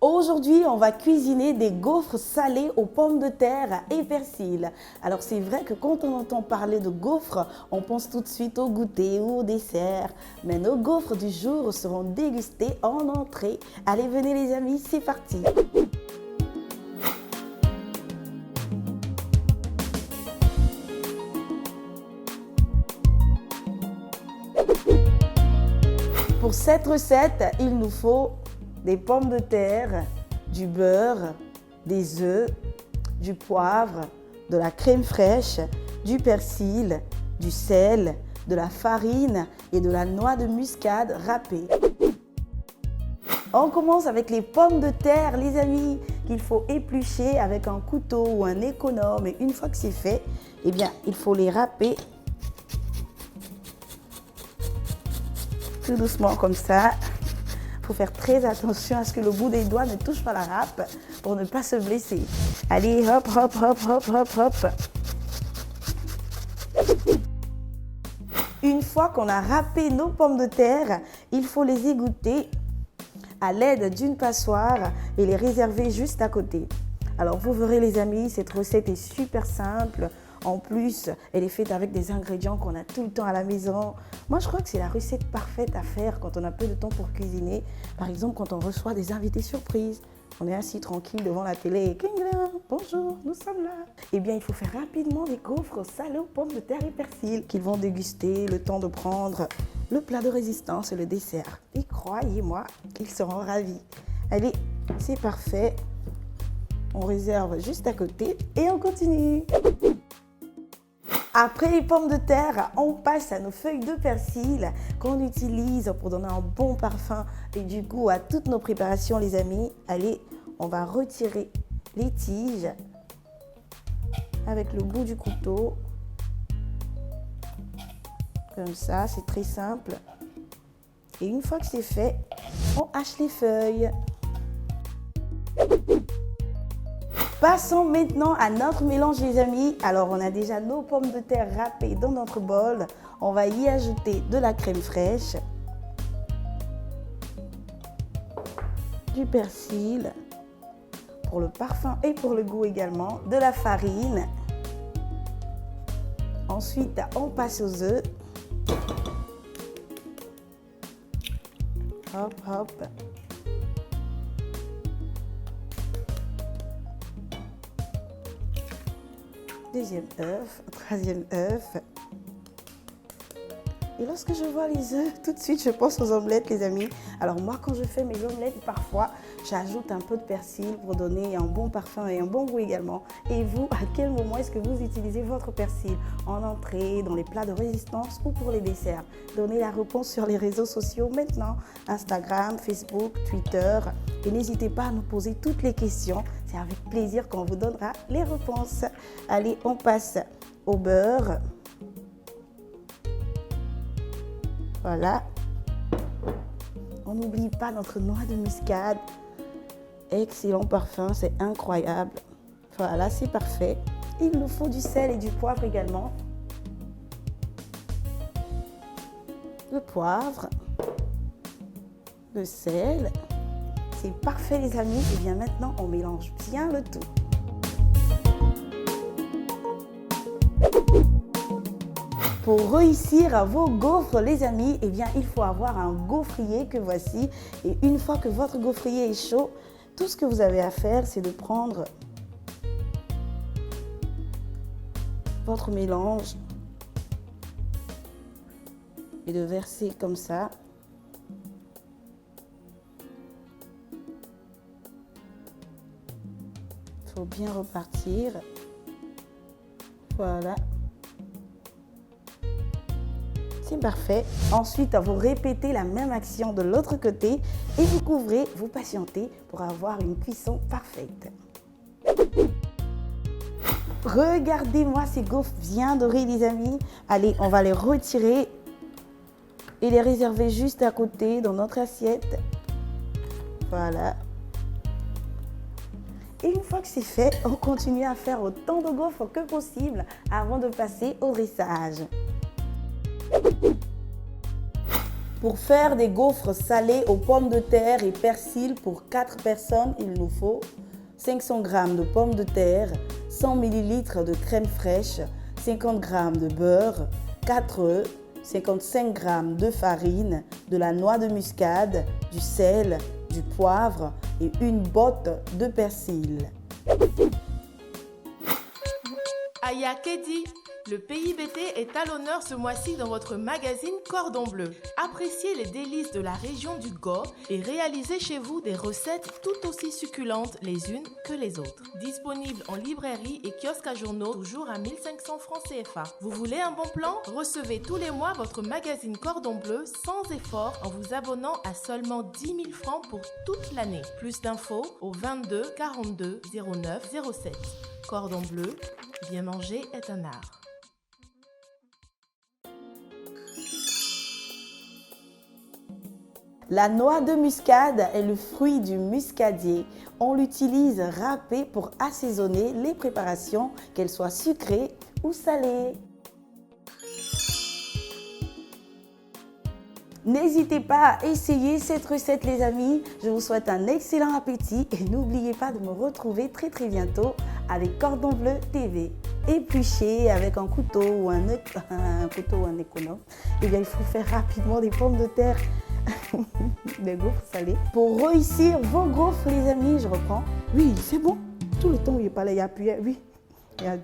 Aujourd'hui, on va cuisiner des gaufres salées aux pommes de terre et persil. Alors c'est vrai que quand on entend parler de gaufres, on pense tout de suite au goûter ou au dessert. Mais nos gaufres du jour seront dégustées en entrée. Allez, venez les amis, c'est parti! Pour cette recette, il nous faut des pommes de terre, du beurre, des œufs, du poivre, de la crème fraîche, du persil, du sel, de la farine et de la noix de muscade râpée. On commence avec les pommes de terre, les amis, qu'il faut éplucher avec un couteau ou un économe. Et une fois que c'est fait, eh bien, il faut les râper tout doucement comme ça. Il faut faire très attention à ce que le bout des doigts ne touche pas la râpe pour ne pas se blesser. Allez, hop, hop, hop, hop, hop, hop. Une fois qu'on a râpé nos pommes de terre, il faut les égoutter à l'aide d'une passoire et les réserver juste à côté. Alors vous verrez les amis, cette recette est super simple. En plus, elle est faite avec des ingrédients qu'on a tout le temps à la maison. Moi, je crois que c'est la recette parfaite à faire quand on a peu de temps pour cuisiner. Par exemple, quand on reçoit des invités surprises. On est assis tranquille devant la télé et bonjour, nous sommes là. Eh bien, il faut faire rapidement des gaufres salées aux pommes de terre et persil qu'ils vont déguster, le temps de prendre le plat de résistance et le dessert. Et croyez-moi, ils seront ravis. Allez, c'est parfait. On réserve juste à côté et on continue. Après les pommes de terre, on passe à nos feuilles de persil qu'on utilise pour donner un bon parfum et du goût à toutes nos préparations, les amis. Allez, on va retirer les tiges avec le bout du couteau. Comme ça, c'est très simple. Et une fois que c'est fait, on hache les feuilles. Passons maintenant à notre mélange les amis. Alors on a déjà nos pommes de terre râpées dans notre bol. On va y ajouter de la crème fraîche, du persil pour le parfum et pour le goût également, de la farine. Ensuite on passe aux œufs. Hop hop. Deuxième œuf, troisième œuf. Et lorsque je vois les œufs, tout de suite je pense aux omelettes les amis. Alors moi quand je fais mes omelettes, parfois j'ajoute un peu de persil pour donner un bon parfum et un bon goût également. Et vous, à quel moment est-ce que vous utilisez votre persil? En entrée, dans les plats de résistance ou pour les desserts? Donnez la réponse sur les réseaux sociaux maintenant, Instagram, Facebook, Twitter. Et n'hésitez pas à nous poser toutes les questions. C'est avec plaisir qu'on vous donnera les réponses. Allez, on passe au beurre. Voilà. On n'oublie pas notre noix de muscade. Excellent parfum, c'est incroyable. Voilà, c'est parfait. Il nous faut du sel et du poivre également. Le poivre, le sel. C'est parfait les amis. Et bien maintenant, on mélange bien le tout. Pour réussir vos gaufres les amis, eh bien, il faut avoir un gaufrier que voici. Et une fois que votre gaufrier est chaud, tout ce que vous avez à faire, c'est de prendre votre mélange et de verser comme ça. Il faut bien repartir. Voilà. C'est parfait. Ensuite, vous répétez la même action de l'autre côté et vous couvrez, vous patientez pour avoir une cuisson parfaite. Regardez-moi ces gaufres bien dorées les amis. Allez, on va les retirer et les réserver juste à côté dans notre assiette. Voilà. Et une fois que c'est fait, on continue à faire autant de gaufres que possible avant de passer au dressage. Pour faire des gaufres salés aux pommes de terre et persil pour 4 personnes, il nous faut 500 g de pommes de terre, 100 ml de crème fraîche, 50 g de beurre, 4 œufs, 55 g de farine, de la noix de muscade, du sel, du poivre et une botte de persil. Aya Kedi, le PIBT est à l'honneur ce mois-ci dans votre magazine Cordon Bleu. Appréciez les délices de la région du Go et réalisez chez vous des recettes tout aussi succulentes les unes que les autres. Disponible en librairie et kiosque à journaux, toujours à 1500 francs CFA. Vous voulez un bon plan? Recevez tous les mois votre magazine Cordon Bleu sans effort en vous abonnant à seulement 10 000 francs pour toute l'année. Plus d'infos au 22 42 09 07. Cordon Bleu, bien manger est un art. La noix de muscade est le fruit du muscadier. On l'utilise râpée pour assaisonner les préparations, qu'elles soient sucrées ou salées. N'hésitez pas à essayer cette recette les amis. Je vous souhaite un excellent appétit et n'oubliez pas de me retrouver très bientôt avec Cordon Bleu TV. Éplucher avec un couteau ou un économe. Et bien il faut faire rapidement des pommes de terre. Des gaufres salées. Pour réussir vos gaufres les amis, je reprends. Oui, c'est bon. Tout le temps où il parlait, il appuyait. Oui, regarde.